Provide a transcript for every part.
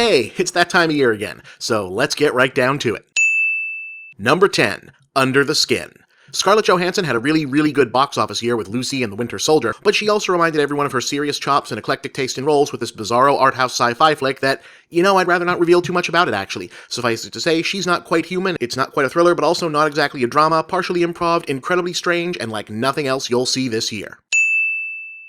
Hey, it's that time of year again, so let's get right down to it. Number 10, Under the Skin. Scarlett Johansson had a really good box office year with Lucy and the Winter Soldier, but she also reminded everyone of her serious chops and eclectic taste in roles with this bizarro art house sci-fi flick that, I'd rather not reveal too much about it actually. Suffice it to say, she's not quite human, it's not quite a thriller, but also not exactly a drama, partially improv, incredibly strange, and like nothing else you'll see this year.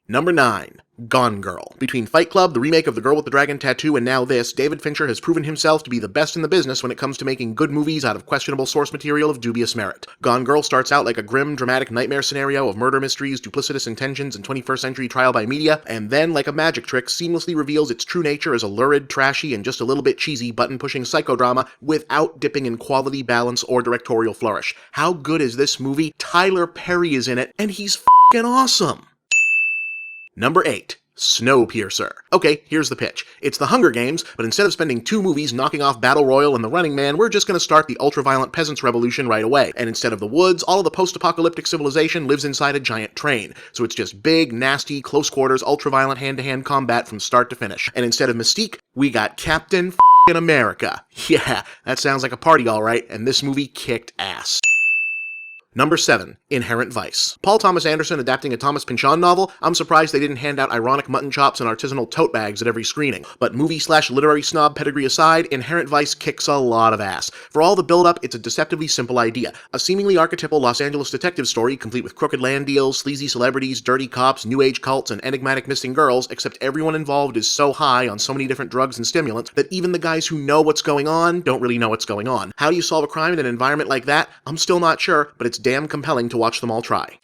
Number 9, Gone Girl. Between Fight Club, the remake of The Girl with the Dragon Tattoo, and now this, David Fincher has proven himself to be the best in the business when it comes to making good movies out of questionable source material of dubious merit. Gone Girl starts out like a grim, dramatic nightmare scenario of murder mysteries, duplicitous intentions, and 21st century trial by media, and then, like a magic trick, seamlessly reveals its true nature as a lurid, trashy, and just a little bit cheesy button-pushing psychodrama without dipping in quality, balance, or directorial flourish. How good is this movie? Tyler Perry is in it, and he's f***ing awesome! Number 8, Snowpiercer. Okay, here's the pitch. It's the Hunger Games, but instead of spending 2 movies knocking off Battle Royale and The Running Man, we're just gonna start the ultra-violent peasants' revolution right away. And instead of the woods, all of the post-apocalyptic civilization lives inside a giant train. So it's just big, nasty, close-quarters, ultra-violent hand-to-hand combat from start to finish. And instead of Mystique, we got Captain f***ing America. Yeah, that sounds like a party alright, and this movie kicked ass. Number 7, Inherent Vice. Paul Thomas Anderson adapting a Thomas Pynchon novel? I'm surprised they didn't hand out ironic mutton chops and artisanal tote bags at every screening. But movie/literary snob pedigree aside, Inherent Vice kicks a lot of ass. For all the build-up, it's a deceptively simple idea. A seemingly archetypal Los Angeles detective story complete with crooked land deals, sleazy celebrities, dirty cops, new age cults, and enigmatic missing girls, except everyone involved is so high on so many different drugs and stimulants that even the guys who know what's going on don't really know what's going on. How do you solve a crime in an environment like that? I'm still not sure, but it's damn compelling to watch them all try.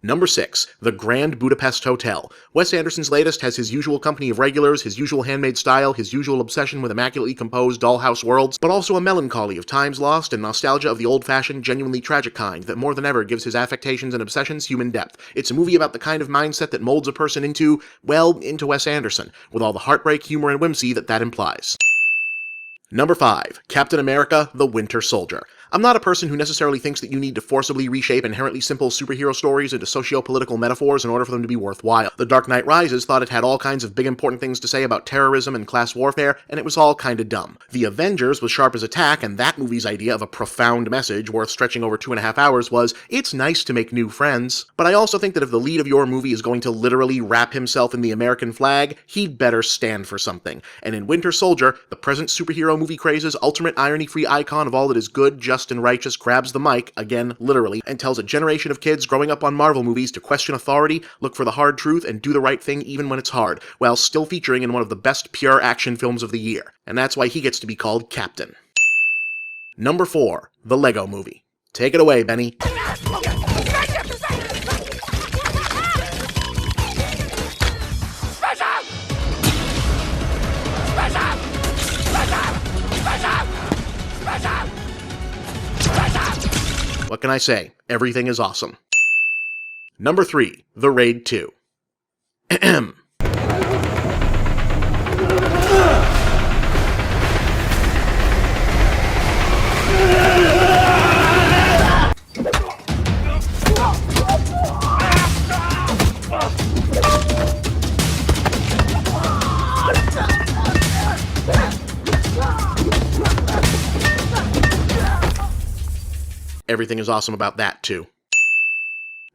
Number 6, The Grand Budapest Hotel. Wes Anderson's latest has his usual company of regulars, his usual handmade style, his usual obsession with immaculately composed dollhouse worlds, but also a melancholy of times lost and nostalgia of the old-fashioned, genuinely tragic kind that more than ever gives his affectations and obsessions human depth. It's a movie about the kind of mindset that molds a person into Wes Anderson, with all the heartbreak, humor, and whimsy that implies. Number 5, Captain America, The Winter Soldier. I'm not a person who necessarily thinks that you need to forcibly reshape inherently simple superhero stories into socio-political metaphors in order for them to be worthwhile. The Dark Knight Rises thought it had all kinds of big important things to say about terrorism and class warfare, and it was all kinda dumb. The Avengers was sharp as a tack, and that movie's idea of a profound message worth stretching over 2.5 hours was, it's nice to make new friends. But I also think that if the lead of your movie is going to literally wrap himself in the American flag, he'd better stand for something. And in Winter Soldier, the present superhero movie craze's ultimate irony-free icon of all that is good, just, and righteous grabs the mic, again, literally, and tells a generation of kids growing up on Marvel movies to question authority, look for the hard truth, and do the right thing even when it's hard, while still featuring in one of the best pure action films of the year. And that's why he gets to be called Captain. Number 4, The Lego Movie. Take it away, Benny. What can I say? Everything is awesome. Number 3, The Raid 2. Everything is awesome about that, too.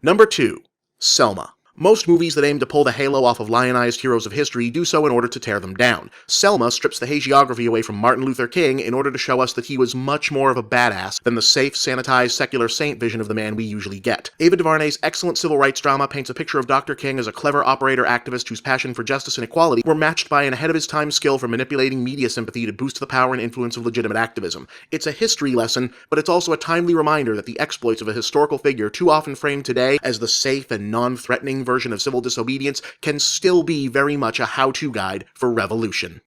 Number 2, Selma. Most movies that aim to pull the halo off of lionized heroes of history do so in order to tear them down. Selma strips the hagiography away from Martin Luther King in order to show us that he was much more of a badass than the safe, sanitized, secular saint vision of the man we usually get. Ava DuVernay's excellent civil rights drama paints a picture of Dr. King as a clever operator activist whose passion for justice and equality were matched by an ahead-of-his-time skill for manipulating media sympathy to boost the power and influence of legitimate activism. It's a history lesson, but it's also a timely reminder that the exploits of a historical figure too often framed today as the safe and non-threatening version of civil disobedience can still be very much a how-to guide for revolution.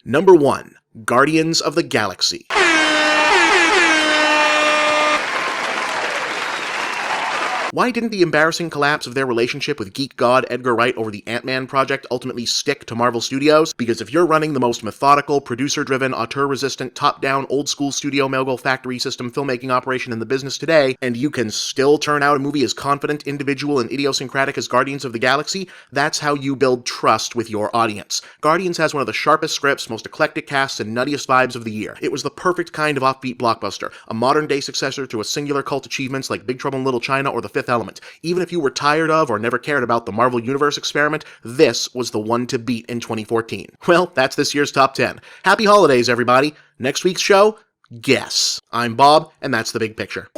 Number 1, Guardians of the Galaxy. Why didn't the embarrassing collapse of their relationship with geek god Edgar Wright over the Ant-Man project ultimately stick to Marvel Studios? Because if you're running the most methodical, producer-driven, auteur-resistant, top-down, old-school studio mogul factory system filmmaking operation in the business today, and you can still turn out a movie as confident, individual, and idiosyncratic as Guardians of the Galaxy, that's how you build trust with your audience. Guardians has one of the sharpest scripts, most eclectic casts, and nuttiest vibes of the year. It was the perfect kind of offbeat blockbuster, a modern-day successor to a singular cult achievements like Big Trouble in Little China or The Fifth Element. Even if you were tired of or never cared about the Marvel Universe experiment, this was the one to beat in 2014. Well, that's this year's Top 10. Happy holidays, everybody. Next week's show, guess. I'm Bob, and that's The Big Picture.